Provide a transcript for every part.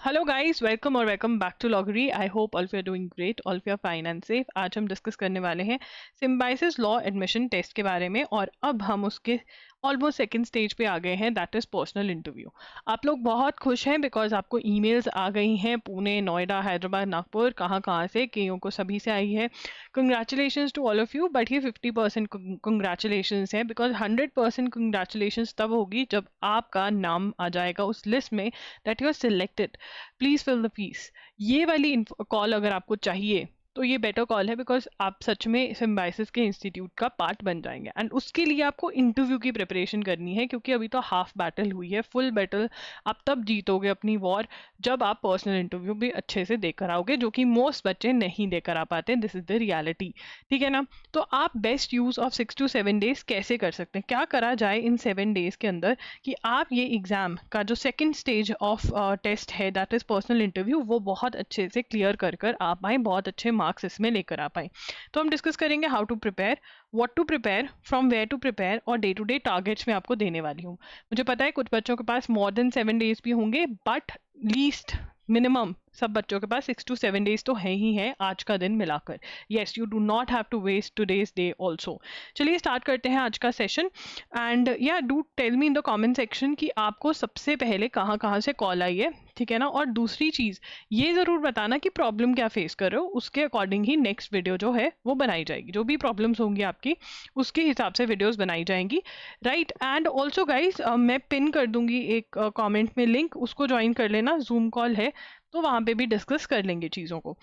Hello guys, welcome back to Logri. I hope all of you are doing great, all of you are fine and safe. आज हम discuss करने वाले हैं symbiosis law admission test के बारे में, और अब हम उसके ऑलमोस्ट सेकंड स्टेज पे आ गए हैं, दैट इज पर्सनल इंटरव्यू। आप लोग बहुत खुश हैं बिकॉज आपको ईमेल्स आ गई हैं पुणे, नोएडा, हैदराबाद, नागपुर, कहाँ कहाँ से, कईयों को सभी से आई है। Congratulation to all of you, but ये 50% कंग्रेचुलेशन है, बिकॉज 100% कंग्रेचुलेशन तब होगी जब आपका नाम आ जाएगा उस लिस्ट में that you are selected. Please fill the fees. ये वाली कॉल अगर आपको चाहिए तो ये बेटर कॉल है, बिकॉज आप सच में सिम्बायोसिस के इंस्टीट्यूट का पार्ट बन जाएंगे। एंड उसके लिए आपको इंटरव्यू की प्रिपरेशन करनी है, क्योंकि अभी तो हाफ बैटल हुई है, फुल बैटल आप तब जीतोगे अपनी वॉर जब आप पर्सनल इंटरव्यू भी अच्छे से देकर आओगे, जो कि मोस्ट बच्चे नहीं देकर आ पाते। दिस इज द रियलिटी, ठीक है ना। तो आप best use of 6 to 7 days कैसे कर सकते हैं, क्या करा जाए इन 7 डेज के अंदर कि आप ये एग्जाम का जो सेकंड स्टेज ऑफ टेस्ट है, दैट इज पर्सनल इंटरव्यू, वो बहुत अच्छे से क्लियर कर आ पाए, बहुत अच्छे मार्क्स इसमें लेकर आ पाए। तो हम डिस्कस करेंगे how to prepare, what to prepare, from where to prepare, और डे टू डे टारगेट्स मैं आपको देने वाली हूँ। मुझे पता है कुछ बच्चों के पास मोर देन 7 डेज भी होंगे, बट लीस्ट मिनिमम सब बच्चों के पास 6 to 7 डेज तो है ही है आज का दिन मिलाकर। Yes, you do not have to waste today's day also. चलिए स्टार्ट करते हैं आज का session. And yeah do tell me in the comment section कि आपको सबसे पहले कहाँ कहाँ से कॉल आई है, ठीक है ना। और दूसरी चीज़ ये ज़रूर बताना कि प्रॉब्लम क्या फेस कर रहे हो, उसके अकॉर्डिंग ही नेक्स्ट वीडियो जो है वो बनाई जाएगी। जो भी प्रॉब्लम्स होंगी आपकी उसके हिसाब से वीडियोस बनाई जाएंगी, राइट। एंड ऑल्सो गाइज, मैं पिन कर दूंगी एक कमेंट में लिंक, उसको ज्वाइन कर लेना, जूम कॉल है तो वहाँ पे भी डिस्कस कर लेंगे चीज़ों को।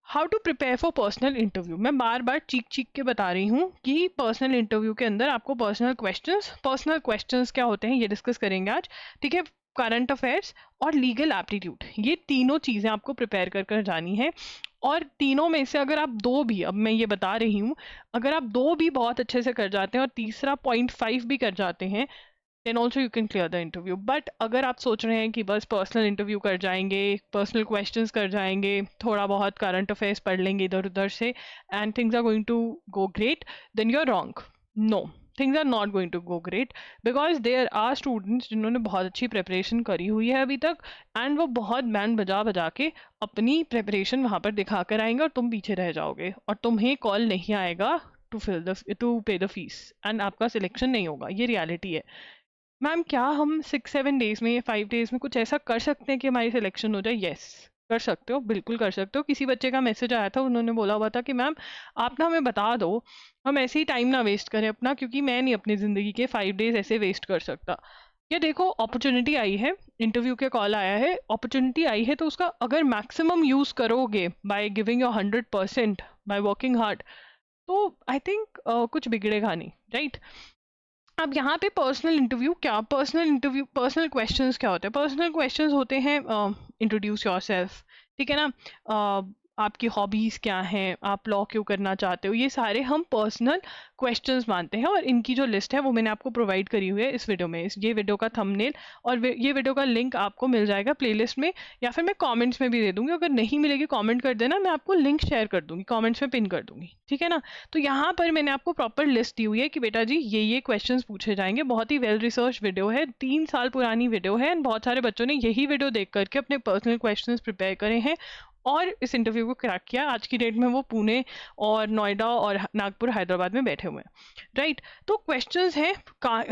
How to prepare for personal interview, मैं बार बार चीख चीख के बता रही हूँ कि पर्सनल इंटरव्यू के अंदर आपको पर्सनल क्वेश्चंस क्या होते हैं ये डिस्कस करेंगे आज, ठीक है। करंट अफेयर्स और लीगल एप्टीट्यूड, ये तीनों चीज़ें आपको प्रिपेयर कर जानी है। और तीनों में से अगर आप दो भी, अब मैं ये बता रही हूँ, अगर आप दो भी बहुत अच्छे से कर जाते हैं और तीसरा 0.5 भी कर जाते हैं, then also you can clear the interview. But अगर आप सोच रहे हैं कि बस पर्सनल इंटरव्यू कर जाएंगे, पर्सनल क्वेश्चंस कर जाएंगे, थोड़ा बहुत करंट अफेयर्स पढ़ लेंगे इधर उधर से, and things are going to go great, then you are wrong. No, things are not going to go great, because there are students जिन्होंने बहुत अच्छी प्रेपरेशन करी हुई है अभी तक, एंड वो बहुत बैंड बजा बजा के अपनी प्रेपरेशन वहाँ पर दिखा कर आएंगे, और तुम पीछे रह जाओगे और तुम्हें कॉल नहीं आएगा टू पे द फीस, एंड आपका सिलेक्शन नहीं होगा। ये रियलिटी है। मैम, क्या हम 6-7 डेज में या 5 डेज में कुछ ऐसा कर सकते हैं कि हमारी सिलेक्शन हो जाए? यस, कर सकते हो, बिल्कुल कर सकते हो। किसी बच्चे का मैसेज आया था, उन्होंने बोला हुआ था कि मैम आप ना हमें बता दो, हम ऐसे ही टाइम ना वेस्ट करें अपना, क्योंकि मैं नहीं अपनी ज़िंदगी के 5 डेज ऐसे वेस्ट कर सकता। ये देखो, अपॉर्चुनिटी आई है, इंटरव्यू के कॉल आया है, अपॉर्चुनिटी आई है, तो उसका अगर मैक्सिमम यूज़ करोगे by giving your 100%, by working hard, तो आई थिंक कुछ बिगड़ेगा नहीं, राइट। अब यहाँ पे पर्सनल क्वेश्चंस क्या होते हैं? पर्सनल क्वेश्चंस होते हैं इंट्रोड्यूस योरसेल्फ, ठीक है ना। आपकी हॉबीज़ क्या हैं, आप लॉ क्यों करना चाहते हो, ये सारे हम पर्सनल क्वेश्चंस मानते हैं। और इनकी जो लिस्ट है वो मैंने आपको प्रोवाइड करी हुई है इस वीडियो में, ये वीडियो का थंबनेल और ये वीडियो का लिंक आपको मिल जाएगा प्लेलिस्ट में, या फिर मैं कमेंट्स में भी दे दूंगी। अगर नहीं मिलेगी कमेंट कर देना, मैं आपको लिंक शेयर कर दूंगी, कमेंट्स में पिन कर दूंगी, ठीक है ना। तो यहाँ पर मैंने आपको प्रॉपर लिस्ट दी हुई है कि बेटा जी ये क्वेश्चंस पूछे जाएंगे। बहुत ही वेल रिसर्च वीडियो है, 3 साल पुरानी वीडियो है, बहुत सारे बच्चों ने यही वीडियो देख करके अपने पर्सनल क्वेश्चंस प्रिपेयर करे हैं और इस इंटरव्यू को क्रैक किया। आज की डेट में वो पुणे और नोएडा और नागपुर, हैदराबाद में बैठे हुए हैं, राइट। तो क्वेश्चंस हैं,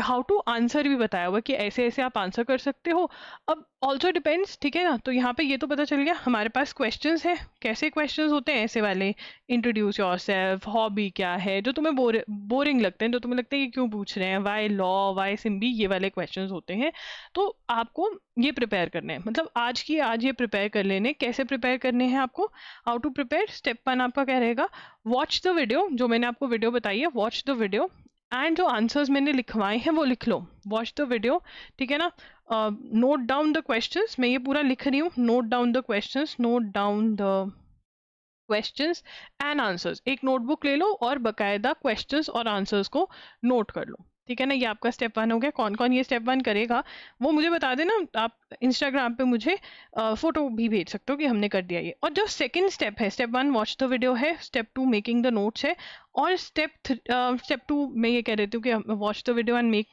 हाउ टू आंसर भी बताया हुआ है कि ऐसे ऐसे आप आंसर कर सकते हो। अब ऑल्सो डिपेंड्स, ठीक है ना। तो यहाँ पे ये तो पता चल गया हमारे पास क्वेश्चंस हैं, कैसे क्वेश्चंस होते हैं ऐसे वाले, इंट्रोड्यूस योरसेल्फ, हॉबी क्या है, जो तुम्हें बोरिंग लगते हैं, जो तुम्हें लगता है कि क्यों पूछ रहे हैं, वाई लॉ, वाई सिम्बी, ये वाले क्वेश्चंस होते हैं। तो आपको ये प्रिपेयर करने हैं, मतलब आज ये प्रिपेयर कर लेने। कैसे प्रिपेयर करने हैं आपको, हाउ टू प्रिपेयर, स्टेप 1 आपका क्या रहेगा, वॉच द वीडियो, जो मैंने आपको वीडियो बताई है, वॉच द वीडियो, एंड जो आंसर्स मैंने लिखवाए हैं वो लिख लो। वॉच द वीडियो, ठीक है ना। नोट डाउन द क्वेश्चंस, मैं ये पूरा लिख रही हूँ, note down the questions, note down the questions and answers. एक नोटबुक ले लो और बकायदा क्वेश्चंस और आंसर्स को नोट कर लो, ठीक है ना। ये आपका स्टेप 1 हो गया। कौन कौन ये स्टेप 1 करेगा वो मुझे बता देना, आप इंस्टाग्राम पे मुझे फोटो भी भेज सकते हो कि हमने कर दिया ये। और जो सेकंड स्टेप है, स्टेप 1 वॉच द वीडियो है, स्टेप 2 मेकिंग द नोट्स है, और स्टेप 2 मैं ये कह देती हूँ कि watch the video and make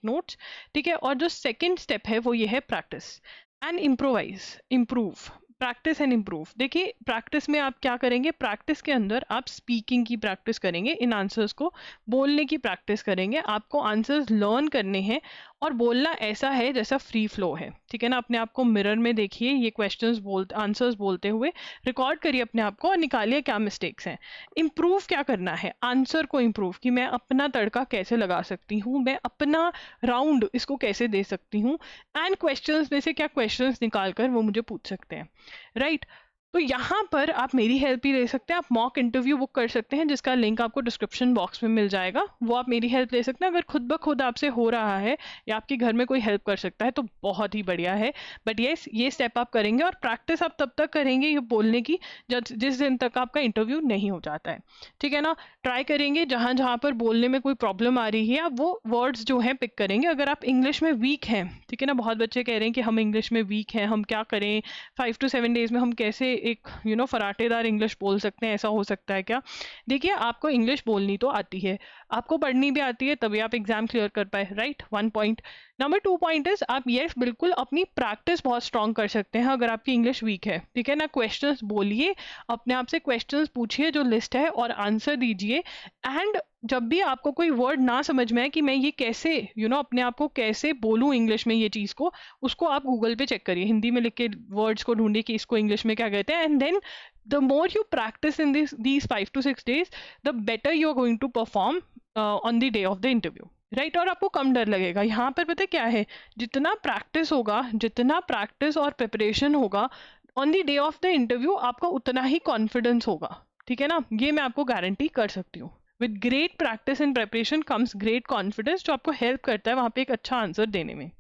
notes, ठीक है। और जो सेकंड स्टेप है वो ये है practice. And improve, practice and improve. देखिए प्रैक्टिस में आप क्या करेंगे, प्रैक्टिस के अंदर आप स्पीकिंग की प्रैक्टिस करेंगे, इन आंसर्स को बोलने की प्रैक्टिस करेंगे। आपको आंसर्स लर्न करने हैं और बोलना ऐसा है जैसा फ्री फ्लो है, ठीक है ना। अपने आप को मिरर में देखिए, ये क्वेश्चंस आंसर्स बोलते हुए रिकॉर्ड करिए अपने आप को और निकालिए क्या मिस्टेक्स हैं। इम्प्रूव क्या करना है, आंसर को इम्प्रूव, कि मैं अपना तड़का कैसे लगा सकती हूँ, मैं अपना राउंड इसको कैसे दे सकती हूँ, एंड क्वेश्चंस में से क्या क्वेश्चंस निकाल कर वो मुझे पूछ सकते हैं, राइट। तो यहाँ पर आप मेरी हेल्प भी ले सकते हैं, आप मॉक इंटरव्यू बुक कर सकते हैं जिसका लिंक आपको डिस्क्रिप्शन बॉक्स में मिल जाएगा, वो आप मेरी हेल्प ले सकते हैं। अगर खुद ब खुद आपसे हो रहा है या आपके घर में कोई हेल्प कर सकता है तो बहुत ही बढ़िया है। बट येस, ये स्टेप आप करेंगे और प्रैक्टिस आप तब तक करेंगे ये बोलने की जिस दिन तक आपका इंटरव्यू नहीं हो जाता है, ठीक है ना। ट्राई करेंगे जहाँ जहाँ पर बोलने में कोई प्रॉब्लम आ रही है आप वो वर्ड्स जो हैं पिक करेंगे। अगर आप इंग्लिश में वीक हैं, ठीक है ना, बहुत बच्चे कह रहे हैं कि हम इंग्लिश में वीक हैं, हम क्या करें, 5 to 7 डेज में हम कैसे एक फराटेदार इंग्लिश बोल सकते हैं, ऐसा हो सकता है क्या। देखिए आपको इंग्लिश बोलनी तो आती है, आपको पढ़नी भी आती है, तभी आप एग्जाम क्लियर कर पाए, right. 1 point. Number 2 point is आप यस बिल्कुल अपनी प्रैक्टिस बहुत स्ट्रॉन्ग कर सकते हैं अगर आपकी इंग्लिश वीक है, ठीक है ना। क्वेश्चंस बोलिए, अपने आप से क्वेश्चंस पूछिए जो लिस्ट है और आंसर दीजिए। एंड जब भी आपको कोई वर्ड ना समझ में आए कि मैं ये कैसे अपने आप को कैसे बोलूँ इंग्लिश में ये चीज़ को, उसको आप गूगल पे चेक करिए, हिंदी में लिख के वर्ड्स को ढूंढिए कि इसको इंग्लिश में क्या कहते हैं। And then the more you practice in these 5 to 6 days, the better you are going to perform on the day of the interview, right. और आपको कम डर लगेगा। यहाँ पर पता क्या है, जितना प्रैक्टिस होगा, जितना प्रैक्टिस और प्रिपरेशन होगा on the day of the interview, आपका उतना ही कॉन्फिडेंस होगा, ठीक है ना। ये मैं आपको गारंटी कर सकती हूँ। With great practice and preparation comes great confidence, जो आपको हेल्प करता है वहाँ पे एक अच्छा आंसर देने में,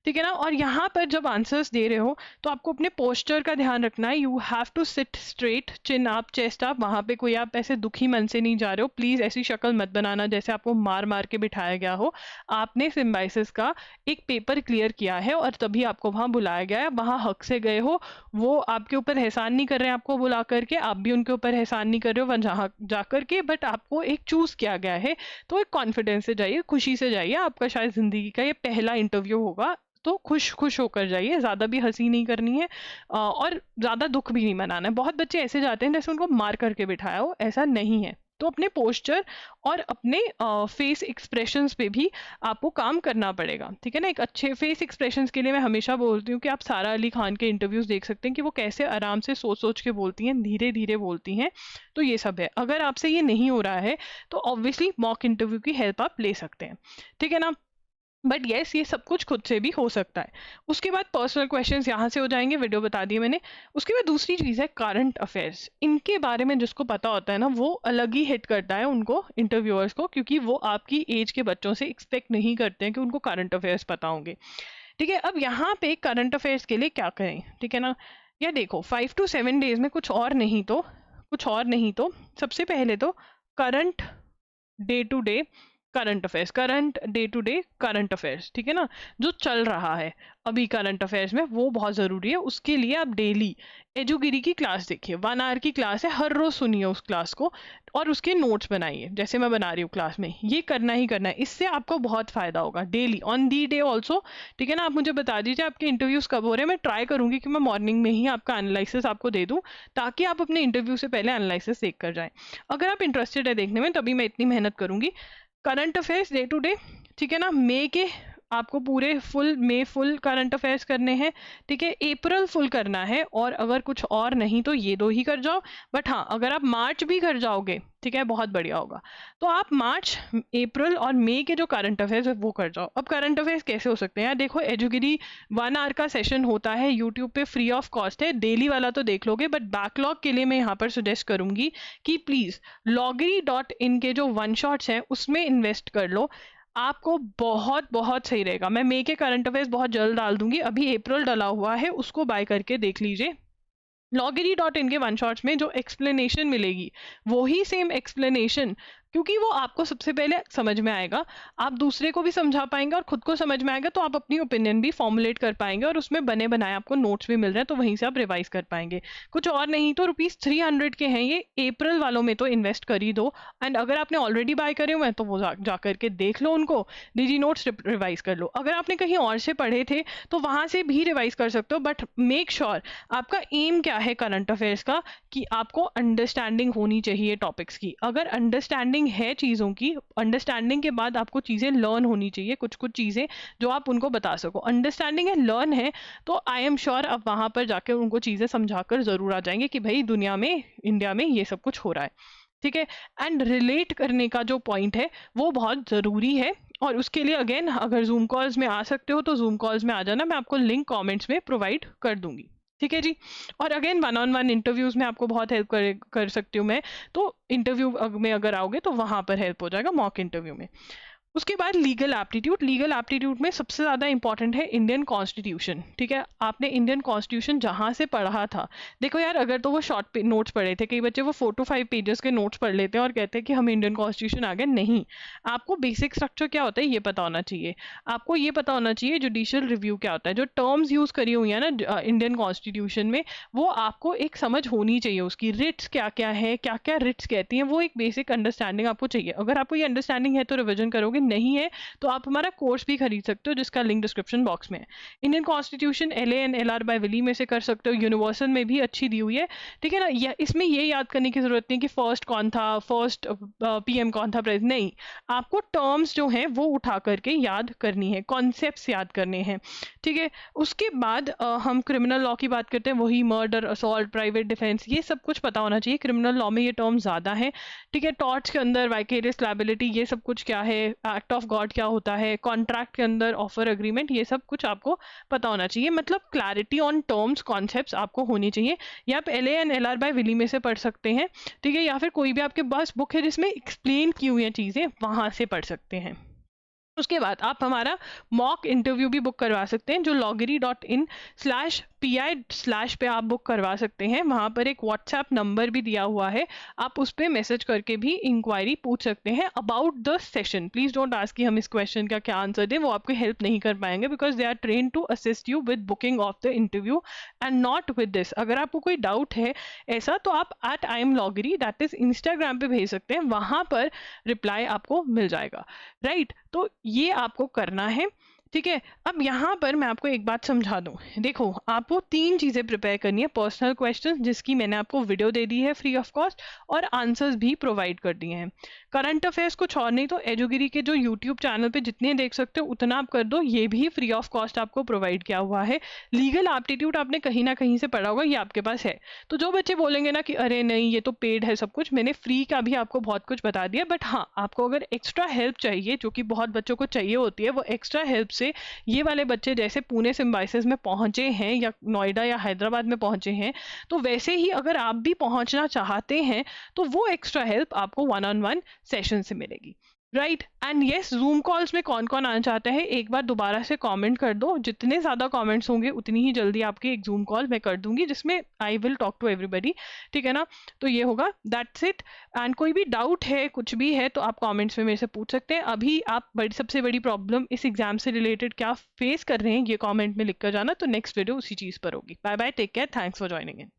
ठीक है ना। और यहाँ पर जब आंसर्स दे रहे हो तो आपको अपने पोस्चर का ध्यान रखना है। You have to sit straight, chin up, chest up. वहाँ पे कोई आप ऐसे दुखी मन से नहीं जा रहे हो, प्लीज़ ऐसी शक्ल मत बनाना जैसे आपको मार मार के बिठाया गया हो। आपने सिम्बाइसिस का एक पेपर क्लियर किया है और तभी आपको वहाँ बुलाया गया है, वहाँ हक से गए हो। वो आपके ऊपर एहसान नहीं कर रहे हैं आपको बुला करके, आप भी उनके ऊपर एहसान नहीं कर रहे हो वहाँ जहाँ जा करके, बट आपको एक चूज़ किया गया है। तो एक कॉन्फिडेंस से जाइए, खुशी से जाइए, आपका शायद ज़िंदगी का ये पहला इंटरव्यू होगा, तो खुश खुश होकर जाइए, ज़्यादा भी हंसी नहीं करनी है और ज़्यादा दुख भी नहीं मनाना है। बहुत बच्चे ऐसे जाते हैं जैसे उनको मार करके बिठाया हो, ऐसा नहीं है। तो अपने पोस्चर और अपने फेस एक्सप्रेशंस पे भी आपको काम करना पड़ेगा, ठीक है ना। एक अच्छे फेस एक्सप्रेशंस के लिए मैं हमेशा बोलती हूँ कि आप सारा अली खान के इंटरव्यूज़ देख सकते हैं कि वो कैसे आराम से सोच सोच के बोलती हैं, धीरे धीरे बोलती हैं। तो ये सब है। अगर आपसे ये नहीं हो रहा है तो ऑब्वियसली मॉक इंटरव्यू की हेल्प आप ले सकते हैं, ठीक है ना। बट येस, ये सब कुछ खुद से भी हो सकता है। उसके बाद पर्सनल क्वेश्चंस यहाँ से हो जाएंगे, वीडियो बता दिए मैंने। उसके बाद दूसरी चीज़ है करंट अफेयर्स। इनके बारे में जिसको पता होता है ना, वो अलग ही हिट करता है उनको, इंटरव्यूअर्स को, क्योंकि वो आपकी एज के बच्चों से एक्सपेक्ट नहीं करते हैं कि उनको करंट अफेयर्स पता होंगे, ठीक है। अब यहाँ पे करंट अफेयर्स के लिए क्या करें, ठीक है ना। या देखो 5 to 7 डेज में कुछ और नहीं तो सबसे पहले तो current day to day current affairs, current day to day current affairs, ठीक है ना, जो चल रहा है अभी करंट अफेयर्स में, वो बहुत ज़रूरी है। उसके लिए आप डेली एजुगिरी की क्लास देखिए, 1 आवर की क्लास है, हर रोज़ सुनिए उस क्लास को और उसके नोट्स बनाइए जैसे मैं बना रही हूँ क्लास में। ये करना ही करना है, इससे आपको बहुत फ़ायदा होगा daily on the day also, ठीक है ना। आप मुझे बता दीजिए आपके इंटरव्यूज़ कब हो रहे हैं, मैं ट्राई करूँगी कि मैं मॉर्निंग में ही आपका एनालिसिस आपको दे दूँ, ताकि आप अपने इंटरव्यू से पहले एनालिसिस देख कर जाएँ। अगर आप इंटरेस्टेड है देखने में, तभी मैं इतनी मेहनत करूँगी। Current affairs day to day, ठीक है ना। मई के आपको पूरे फुल करंट अफेयर्स करने हैं, ठीक है। अप्रैल फुल करना है, और अगर कुछ और नहीं तो ये 2 ही कर जाओ। बट हाँ, अगर आप मार्च भी कर जाओगे, ठीक है, बहुत बढ़िया होगा। तो आप मार्च, अप्रैल और मई के जो करंट अफेयर्स है वो कर जाओ। अब करंट अफेयर्स कैसे हो सकते हैं यार, देखो एजुगिरी 1 आवर का सेशन होता है, यूट्यूब पे फ्री ऑफ कॉस्ट है, डेली वाला तो देख लोगे, बट बैकलॉग के लिए मैं यहाँ पर सजेस्ट करूंगी कि प्लीज़ loggery.in के जो 1 शॉट्स हैं उसमें इन्वेस्ट कर लो, आपको बहुत बहुत सही रहेगा। मैं मई के करंट अफेयर्स बहुत जल्द डाल दूंगी, अभी अप्रैल डला हुआ है, उसको बाय करके देख लीजिए। loggery.in के 1 शॉट्स में जो एक्सप्लेनेशन मिलेगी, वही सेम एक्सप्लेनेशन क्योंकि वो आपको सबसे पहले समझ में आएगा, आप दूसरे को भी समझा पाएंगे और खुद को समझ में आएगा, तो आप अपनी ओपिनियन भी फॉर्मुलेट कर पाएंगे और उसमें बने बनाए आपको नोट्स भी मिल रहे हैं, तो वहीं से आप रिवाइज कर पाएंगे। कुछ और नहीं तो ₹300 के हैं ये, अप्रैल वालों में तो इन्वेस्ट कर ही दो। एंड अगर आपने ऑलरेडी बाय करे हुए हैं तो वो जा करके देख लो उनको, डिजी नोट्स रिवाइज कर लो। अगर आपने कहीं और से पढ़े थे तो वहां से भी रिवाइज कर सकते हो, बट मेक श्योर आपका एम क्या है करंट अफेयर्स का, कि आपको अंडरस्टैंडिंग होनी चाहिए टॉपिक्स की। अगर अंडरस्टैंडिंग है चीज़ों की, अंडरस्टैंडिंग के बाद आपको चीज़ें लर्न होनी चाहिए, कुछ कुछ चीज़ें जो आप उनको बता सको। अंडरस्टैंडिंग है, लर्न है, तो आई एम श्योर आप वहाँ पर जाकर उनको चीज़ें समझाकर ज़रूर आ जाएंगे कि भाई दुनिया में, इंडिया में ये सब कुछ हो रहा है। ठीक है। एंड रिलेट करने का जो पॉइंट है वो बहुत ज़रूरी है, और उसके लिए अगेन अगर जूम कॉल्स में आ सकते हो तो जूम कॉल्स में आ जाना, मैं आपको लिंक कमेंट्स में प्रोवाइड कर दूंगी। ठीक है जी। और अगेन 1-on-1 इंटरव्यूज में आपको बहुत हेल्प कर सकती हूँ मैं, तो इंटरव्यू में अगर आओगे तो वहाँ पर हेल्प हो जाएगा, मॉक इंटरव्यू में। उसके बाद लीगल एप्टीट्यूड। लीगल एप्टीट्यूड में सबसे ज़्यादा इंपॉर्टेंट है इंडियन कॉन्स्टिट्यूशन। ठीक है, आपने इंडियन कॉन्स्टिट्यूशन जहाँ से पढ़ा था, देखो यार अगर तो वो शॉर्ट नोट्स पढ़े थे, कई बच्चे वो 4 to 5 पेजेस के नोट्स पढ़ लेते हैं और कहते हैं कि हम इंडियन कॉन्स्टिट्यूशन आ गए। नहीं, आपको बेसिक स्ट्रक्चर क्या होता है ये पता होना चाहिए। आपको ये पता होना चाहिए जुडिशियल रिव्यू क्या होता है, जो टर्म्स यूज़ करी हुई है ना इंडियन कॉन्स्टिट्यूशन में, वो आपको एक समझ होनी चाहिए उसकी। रिट्स क्या क्या है, क्या क्या रिट्स कहती हैं, वो एक बेसिक अंडरस्टैंडिंग आपको चाहिए। अगर आपको ये अंडरस्टैंडिंग है तो रिविजन करोगे, नहीं है तो आप हमारा कोर्स भी खरीद सकते हो जिसका लिंक डिस्क्रिप्शन बॉक्स में है। Indian constitution LA&LR bye Willie में से कर सकते हो, यूनिवर्सल में भी अच्छी दी हुई है। ठीक है ना, इसमें ये याद करने की जरूरत नहीं कि फर्स्ट कौन था, फर्स्ट PM कौन था, प्रेसिडेंट नहीं। आपको टर्म्स जो हैं वो उठा करके याद करनी है, कॉन्सेप्ट्स याद करने हैं। ठीक है। उसके बाद हम क्रिमिनल लॉ की बात करते हैं, वही मर्डर, असॉल्ट, प्राइवेट डिफेंस, ये सब कुछ पता होना चाहिए। क्रिमिनल लॉ में ये टर्म ज़्यादा है। ठीक है। टॉर्ट्स के अंदर वाइकेरियस लायबिलिटी, ये सब कुछ क्या है, एक्ट ऑफ गॉड क्या होता है, कॉन्ट्रैक्ट के अंदर ऑफर एग्रीमेंट, ये सब कुछ आपको पता होना चाहिए। मतलब क्लैरिटी ऑन टर्म्स, कॉन्सेप्ट्स आपको होनी चाहिए। या आप LA&LR बाय विली में से पढ़ सकते हैं। ठीक है। या फिर कोई भी आपके पास बुक है जिसमें एक्सप्लेन की हुई हैं चीज़ें, वहाँ से पढ़ सकते हैं। उसके बाद आप हमारा मॉक इंटरव्यू भी बुक करवा सकते हैं, जो loggery.in/PI/ पे आप बुक करवा सकते हैं। वहाँ पर एक व्हाट्सएप नंबर भी दिया हुआ है, आप उस पर मैसेज करके भी इंक्वायरी पूछ सकते हैं about the session. Please don't ask कि हम इस क्वेश्चन का क्या आंसर दें, वो आपकी हेल्प नहीं कर पाएंगे, because they are train to assist you with booking of the interview and not with this. अगर आपको कोई डाउट है ऐसा, तो आप @IamLoggery, दैट इज इंस्टाग्राम पे भेज सकते हैं, वहाँ पर रिप्लाई आपको मिल जाएगा। राइट। तो ये आपको करना है। ठीक है। अब यहाँ पर मैं आपको एक बात समझा दूँ। देखो, आपको 3 चीज़ें प्रिपेयर करनी है। पर्सनल क्वेश्चन जिसकी मैंने आपको वीडियो दे दी है फ्री ऑफ कॉस्ट, और आंसर्स भी प्रोवाइड कर दिए हैं। करंट अफेयर्स कुछ और नहीं तो एजुगिरी के जो यूट्यूब चैनल पे जितने देख सकते हो उतना आप कर दो, ये भी फ्री ऑफ कॉस्ट आपको प्रोवाइड किया हुआ है। लीगल एप्टीट्यूड आपने कहीं ना कहीं से पढ़ा होगा, ये आपके पास है। तो जो बच्चे बोलेंगे ना कि अरे नहीं ये तो पेड है सब कुछ, मैंने फ्री का भी आपको बहुत कुछ बता दिया। बट हाँ, आपको अगर एक्स्ट्रा हेल्प चाहिए, जो कि बहुत बच्चों को चाहिए होती है, वो एक्स्ट्रा हेल्प से ये वाले बच्चे जैसे पुणे सिम्बाइसिस में पहुंचे हैं या नोएडा या हैदराबाद में पहुंचे हैं, तो वैसे ही अगर आप भी पहुंचना चाहते हैं तो वो एक्स्ट्रा हेल्प आपको 1-on-1 सेशन से मिलेगी। Right. And yes, zoom calls में कौन कौन आना चाहता है एक बार दोबारा से कमेंट कर दो। जितने ज़्यादा कमेंट्स होंगे उतनी ही जल्दी आपकी एक जूम कॉल मैं कर दूंगी, जिसमें I will talk to everybody. ठीक है ना, तो ये होगा, दैट्स इट। एंड कोई भी डाउट है, कुछ भी है, तो आप कमेंट्स में मेरे से पूछ सकते हैं। अभी आप सबसे बड़ी प्रॉब्लम इस एग्जाम से रिलेटेड क्या फेस कर रहे हैं, ये कॉमेंट में लिख कर जाना, तो नेक्स्ट वीडियो उसी चीज़ पर होगी। Bye bye, take care, thanks for joining in.